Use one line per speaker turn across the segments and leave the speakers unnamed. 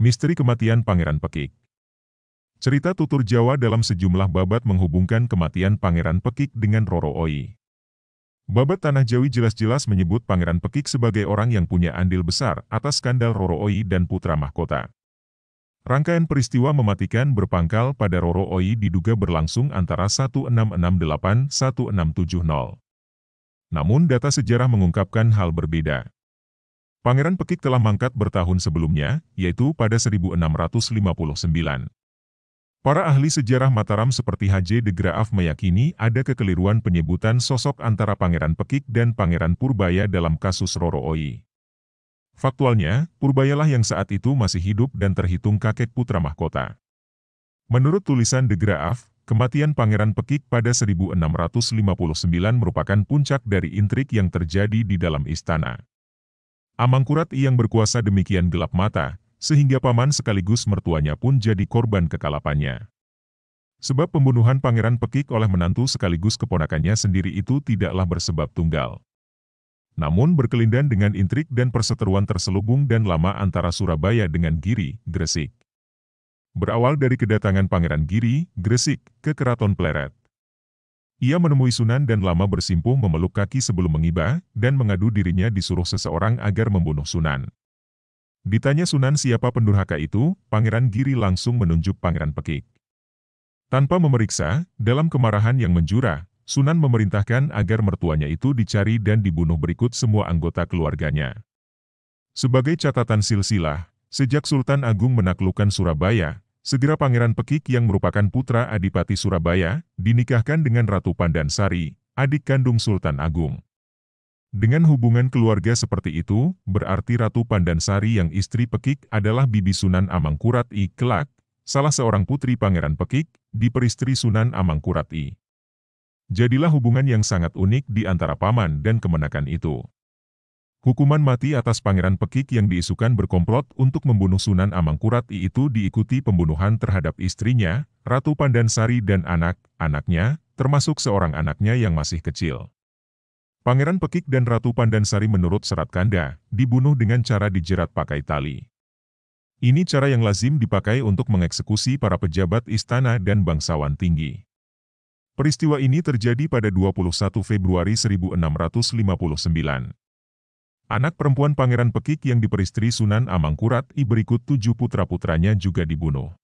Misteri kematian Pangeran Pekik. Cerita tutur Jawa dalam sejumlah babat menghubungkan kematian Pangeran Pekik dengan Roro Oi. Babat Tanah Jawi jelas-jelas menyebut Pangeran Pekik sebagai orang yang punya andil besar atas skandal Roro Oi dan putra mahkota. Rangkaian peristiwa mematikan berpangkal pada Roro Oi diduga berlangsung antara 1668-1670. Namun data sejarah mengungkapkan hal berbeda. Pangeran Pekik telah mangkat bertahun sebelumnya, yaitu pada 1659. Para ahli sejarah Mataram seperti H.J. de Graaf meyakini ada kekeliruan penyebutan sosok antara Pangeran Pekik dan Pangeran Purbaya dalam kasus Roro Oi. Faktualnya, Purbayalah yang saat itu masih hidup dan terhitung kakek putra mahkota. Menurut tulisan de Graaf, kematian Pangeran Pekik pada 1659 merupakan puncak dari intrik yang terjadi di dalam istana. Amangkurat I yang berkuasa demikian gelap mata, sehingga paman sekaligus mertuanya pun jadi korban kekalapannya. Sebab pembunuhan Pangeran Pekik oleh menantu sekaligus keponakannya sendiri itu tidaklah bersebab tunggal. Namun berkelindan dengan intrik dan perseteruan terselubung dan lama antara Surabaya dengan Giri, Gresik. Berawal dari kedatangan Pangeran Giri, Gresik, ke Keraton Pleret. Ia menemui Sunan dan lama bersimpuh memeluk kaki sebelum mengiba, dan mengadu dirinya disuruh seseorang agar membunuh Sunan. Ditanya Sunan siapa pendurhaka itu, Pangeran Giri langsung menunjuk Pangeran Pekik. Tanpa memeriksa, dalam kemarahan yang menjura, Sunan memerintahkan agar mertuanya itu dicari dan dibunuh berikut semua anggota keluarganya. Sebagai catatan silsilah, sejak Sultan Agung menaklukkan Surabaya, segera Pangeran Pekik yang merupakan putra Adipati Surabaya, dinikahkan dengan Ratu Pandansari, adik kandung Sultan Agung. Dengan hubungan keluarga seperti itu, berarti Ratu Pandansari yang istri Pekik adalah Bibi Sunan Amangkurat I kelak, salah seorang putri Pangeran Pekik, diperistri Sunan Amangkurat I. Jadilah hubungan yang sangat unik di antara paman dan kemenakan itu. Hukuman mati atas Pangeran Pekik yang diisukan berkomplot untuk membunuh Sunan Amangkurat I itu diikuti pembunuhan terhadap istrinya, Ratu Pandansari dan anak-anaknya, termasuk seorang anaknya yang masih kecil. Pangeran Pekik dan Ratu Pandansari menurut Serat Kanda, dibunuh dengan cara dijerat pakai tali. Ini cara yang lazim dipakai untuk mengeksekusi para pejabat istana dan bangsawan tinggi. Peristiwa ini terjadi pada 21 Februari 1659. Anak perempuan Pangeran Pekik yang diperistri Sunan Amangkurat I berikut 7 putra-putranya juga dibunuh.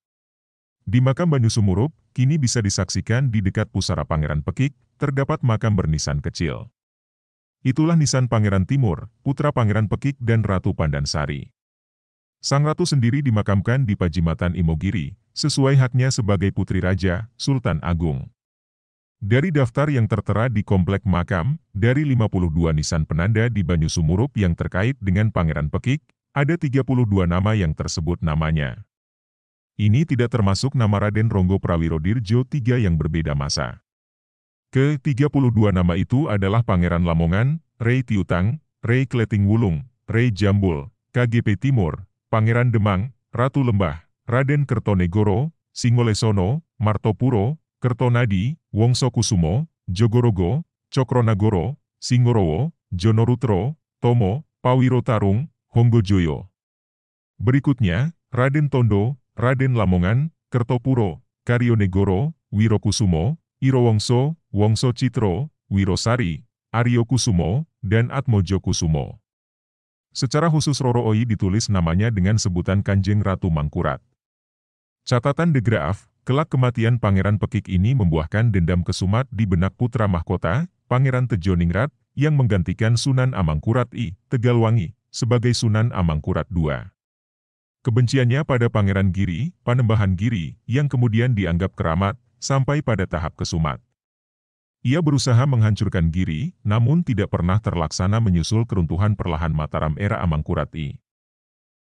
Di makam Banyusumurup, kini bisa disaksikan di dekat pusara Pangeran Pekik, terdapat makam bernisan kecil. Itulah nisan Pangeran Timur, putra Pangeran Pekik dan Ratu Pandansari. Sang Ratu sendiri dimakamkan di Pajimatan Imogiri, sesuai haknya sebagai putri raja, Sultan Agung. Dari daftar yang tertera di komplek makam, dari 52 nisan penanda di Banyusumurup yang terkait dengan Pangeran Pekik, ada 32 nama yang tersebut namanya. Ini tidak termasuk nama Raden Ronggo Prawirodirjo III yang berbeda masa. Ke-32 nama itu adalah Pangeran Lamongan, Rei Tiutang, Rei Kleting Wulung, Rei Jambul, KGP Timur, Pangeran Demang, Ratu Lembah, Raden Kertonegoro, Singolesono, Martopuro, Kertonadi, Wongso Kusumo, Jogorogo, Cokronagoro, Singorowo, Jonorutro, Tomo, Pawiro Tarung, Honggojoyo. Berikutnya, Raden Tondo, Raden Lamongan, Kertopuro, Karyonegoro, Wirokusumo, Irowongso, Wongso Citro, Wirosari, Aryo Kusumo, dan Atmojo Kusumo. Secara khusus Roro Oi ditulis namanya dengan sebutan Kanjeng Ratu Mangkurat. Catatan de Graaf, kelak kematian Pangeran Pekik ini membuahkan dendam kesumat di benak putra mahkota, Pangeran Tejoningrat, yang menggantikan Sunan Amangkurat I, Tegalwangi, sebagai Sunan Amangkurat II. Kebenciannya pada Pangeran Giri, Panembahan Giri, yang kemudian dianggap keramat, sampai pada tahap kesumat. Ia berusaha menghancurkan Giri, namun tidak pernah terlaksana menyusul keruntuhan perlahan Mataram era Amangkurat I.